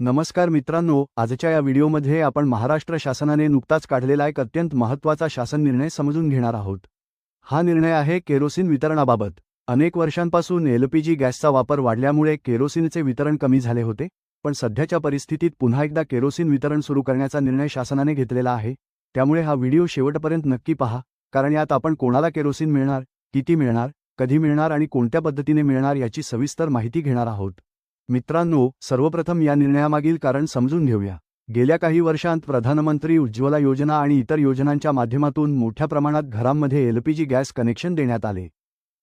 नमस्कार मित्रांनो, आजच्या या व्हिडिओमध्ये आपण महाराष्ट्र शासनाने नुकताच काढलेला एक अत्यंत महत्त्वाचा शासन निर्णय समजून घेणार आहोत। हा निर्णय आहे केरोसिन वितरणाबाबत। अनेक वर्षांपासून एलपीजी गॅसचा वापर वाढल्यामुळे केरोसिनचे वितरण कमी झाले होते, पण सध्याच्या परिस्थितीत पुन्हा एकदा केरोसिन वितरण सुरू करण्याचा निर्णय शासनाने घेतलेला आहे। त्यामुळे हा व्हिडिओ शेवटपर्यंत नक्की पहा, कारण यात आपण कोणाला केरोसिन मिळणार, किती मिळणार, कधी मिळणार आणि कोणत्या पद्धतीने मिळणार याची सविस्तर माहिती घेणार आहोत। मित्रांनो, सर्वप्रथम या निर्णयामागील कारण समजून घेऊया। गेल्या काही वर्षांत प्रधानमंत्री उज्ज्वला योजना आणि इतर योजनांच्या माध्यमातून मोठ्या प्रमाणात घरांमध्ये एलपीजी गॅस कनेक्शन देण्यात आले।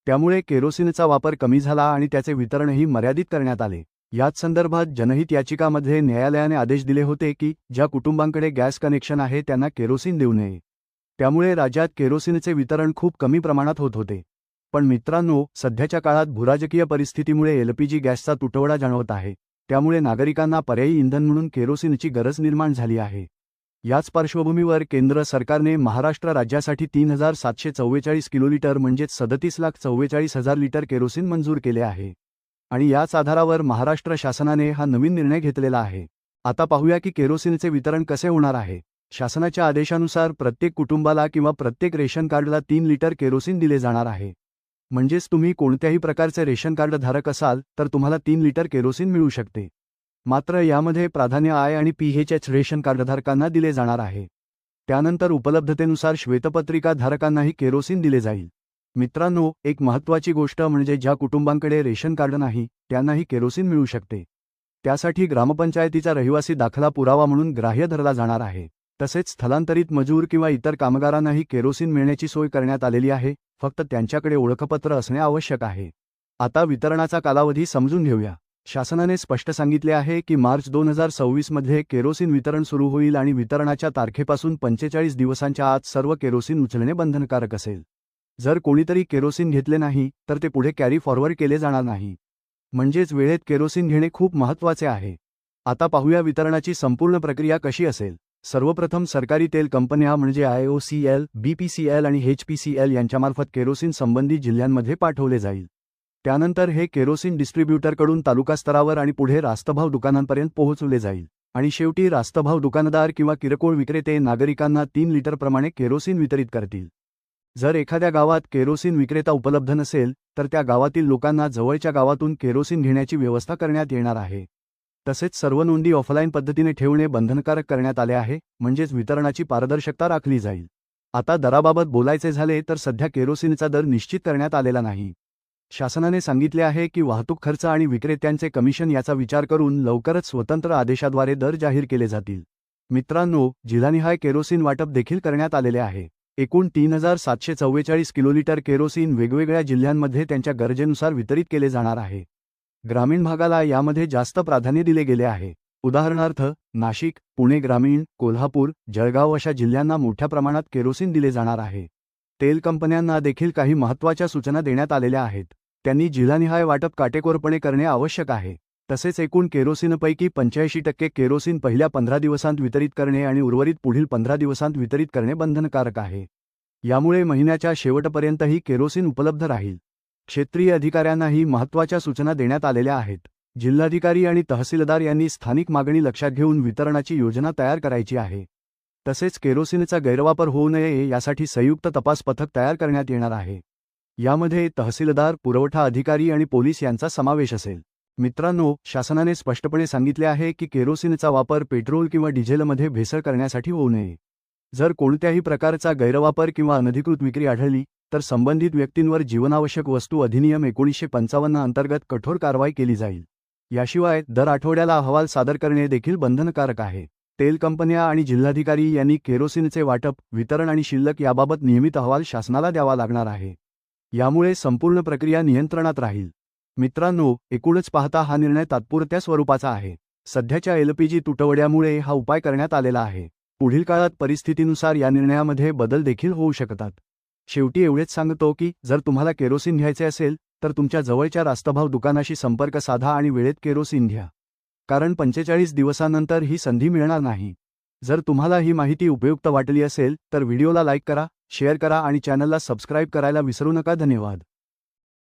त्यामुळे केरोसिनचा वापर कमी झाला आणि त्याचे वितरणही मर्यादित करण्यात आले। याच संदर्भात जनहित याचिकामध्ये न्यायालयाने आदेश दिले होते की ज्या कुटुंबांकडे गॅस कनेक्शन आहे त्यांना केरोसिन देऊ नये। त्यामुळे राज्यात केरोसिनचे वितरण खूप कमी प्रमाणात होत होते। पण मित्रांनो, सध्याच्या काळात भूराजकीय परिस्थितीमुळे एलपीजी गॅसचा तुटवडा जाणवत आहे। त्यामुळे नागरिकांना पर्यायी इंधन म्हणून केरोसिनची गरज निर्माण झाली आहे। याच पार्श्वभूमीवर केंद्र सरकारने महाराष्ट्र राज्यासाठी 3744 किलोलिटर म्हणजेच 37,44,000 लिटर केरोसिन मंजूर केले आहे। आणि याच आधारावर महाराष्ट्र शासनाने हा नवीन निर्णय घेतलेला आहे। आता पाहूया की केरोसिनचे वितरण कसे होणार आहे। शासनाच्या आदेशानुसार प्रत्येक कुटुंबाला किंवा प्रत्येक रेशन कार्डला 3 लिटर केरोसिन दिले जाणार आहे। म्हणजेच तुम्ही कोणत्याही प्रकारचे रेशन कार्ड धारक असाल तर तुम्हाला 3 लिटर केरोसिन मिळू शकते। मात्र यामध्ये प्राधान्य आय आणि पीएच रेशन कार्डधारकांना दिले जाणार आहे। त्यानंतर उपलब्धतेनुसार श्वेतपत्रिका धारकांनाही केरोसिन दिले जाईल। मित्रांनो, एक महत्त्वाची गोष्ट म्हणजे ज्या कुटुंबांकडे रेशन कार्ड नाही त्यांनाही केरोसिन मिळू शकते। त्यासाठी ग्रामपंचायतीचा रहिवासी दाखला पुरावा म्हणून ग्राह्य धरला जाणार आहे। तसेच स्थलांतरित मजूर किंवा इतर कामगारांनाही केरोसिन मिळण्याची सोय करण्यात आलेली आहे, फक्त त्यांच्याकडे ओळखपत्र असणे आवश्यक आहे। आता वितरणाचा कालावधी समजून घेऊया। शासनाने स्पष्ट सांगितले आहे की मार्च 2026 मध्ये केरोसिन वितरण सुरू होईल आणि वितरणाच्या तारखेपासून 45 दिवसांच्या आत सर्व केरोसिन उचलणे बंधनकारक असेल। जर कोणीतरी केरोसिन घेतले नाही तर ते पुढे कॅरी फॉरवर्ड केले जाणार नाही। म्हणजेच वेळेत केरोसिन घेणे खूप महत्त्वाचे आहे। आता पाहूया वितरणाची संपूर्ण प्रक्रिया कशी असेल। सर्वप्रथम सरकारी तेल कंपन्या म्हणजे IOCL, BPCL आणि HPCL यांच्यामार्फत केरोसिन संबंधित जिल्ह्यांमध्ये पाठवले जाईल। त्यानंतर हे केरोसिन डिस्ट्रीब्युटरकडून तालुका स्तरावर आणि पुढे रास्तभाव दुकानांपर्यंत पोहोचवले जाईल। आणि शेवटी रास्तभाव दुकानदार किंवा किरकोळ विक्रेते नागरिकांना 3 लिटर प्रमाणे केरोसिन वितरित करतील। जर एखाद्या गावात केरोसिन विक्रेता उपलब्ध नसेल तर त्या गावातील लोकांना जवळच्या गावातून केरोसिन घेण्याची व्यवस्था करण्यात येणार आहे। तसेच सर्व नोंदी ऑफलाईन पद्धतीने ठेवणे बंधनकारक करण्यात आले आहे, म्हणजेच वितरणाची पारदर्शकता राखली जाईल। आता दराबाबत बोलायचे झाले तर सध्या केरोसिनचा दर निश्चित करण्यात आलेला नाही। शासनाने सांगितले आहे की वाहतूक खर्च आणि विक्रेत्यांचे कमिशन याचा विचार करून लवकरच स्वतंत्र आदेशाद्वारे दर जाहीर केले जातील। मित्रांनो, जिल्हानिहाय केरोसिन वाटप देखील करण्यात आलेले आहे। एकूण 3744 किलोलिटर केरोसिन वेगवेगळ्या जिल्ह्यांमध्ये त्यांच्या गरजेनुसार वितरित केले जाणार आहे। ग्रामीण भागाला यामध्ये जास्त प्राधान्य दिले गेले आहे। उदाहरणार्थ, नाशिक, पुणे ग्रामीण, कोल्हापूर, जळगाव अशा जिल्ह्यांना मोठ्या प्रमाणात केरोसिन दिले जाणार आहे। तेल कंपन्यांना देखील काही महत्त्वाच्या सूचना देण्यात आलेल्या आहेत। त्यांनी जिल्हानिहाय वाटप काटेकोरपणे करणे आवश्यक आहे। तसेच एकूण केरोसिनपैकी 85% केरोसिन पहिल्या 15 दिवसांत वितरित करणे आणि उर्वरित पुढील 15 दिवसांत वितरित करणे बंधनकारक आहे। यामुळे महिन्याच्या शेवटपर्यंतही केरोसिन उपलब्ध राहील। क्षेत्रीय अधिकाऱ्यांनाही महत्त्वाच्या सूचना देण्यात आलेल्या आहेत। जिल्हाधिकारी आणि तहसीलदार यांनी स्थानिक मागणी लक्षात घेऊन वितरणाची योजना तयार करायची आहे। तसेच केरोसिनचा गैरवापर होऊ नये यासाठी संयुक्त तपास पथक तयार करण्यात येणार आहे। यामध्ये तहसीलदार, पुरवठा अधिकारी आणि पोलीस यांचा समावेश असेल। मित्रांनो, शासनाने स्पष्टपणे सांगितले आहे की केरोसिनचा वापर पेट्रोल किंवा डिझेलमध्ये भेसळ करण्यासाठी होऊ नये। जर कोणत्याही प्रकारचा गैरवापर किंवा अनधिकृत विक्री आढळली तर संबंधित व्यक्तींवर जीवनावश्यक वस्तू अधिनियम 1955 अंतर्गत कठोर कारवाई केली जाईल। याशिवाय दर आठवड्याला अहवाल सादर करणे देखील बंधनकारक आहे। तेल कंपन्या आणि जिल्हाधिकारी यांनी केरोसिनचे वाटप, वितरण आणि शिल्लक याबाबत नियमित अहवाल शासनाला द्यावा लागणार आहे। यामुळे संपूर्ण प्रक्रिया नियंत्रणात राहील। मित्रांनो, एकूणच पाहता हा निर्णय तात्पुरत्या स्वरूपाचा आहे। सध्याच्या एलपीजी तुटवड्यामुळे हा उपाय करण्यात आलेला आहे। पुढील काळात परिस्थितीनुसार या निर्णयामध्ये बदल देखील होऊ शकतात। शेवटी एवढेच सांगतो की जर तुम्हाला केरोसिन घ्यायचे असेल तर तुमच्या जवळच्या रास्तभाव दुकानाशी संपर्क साधा आणि वेळेत केरोसिन घ्या, कारण 45 दिवसांनंतर ही संधी मिळणार नाही। जर तुम्हाला ही माहिती उपयुक्त वाटली असेल तर व्हिडिओला लाईक करा, शेअर करा आणि चॅनलला सबस्क्राईब करायला विसरू नका। धन्यवाद।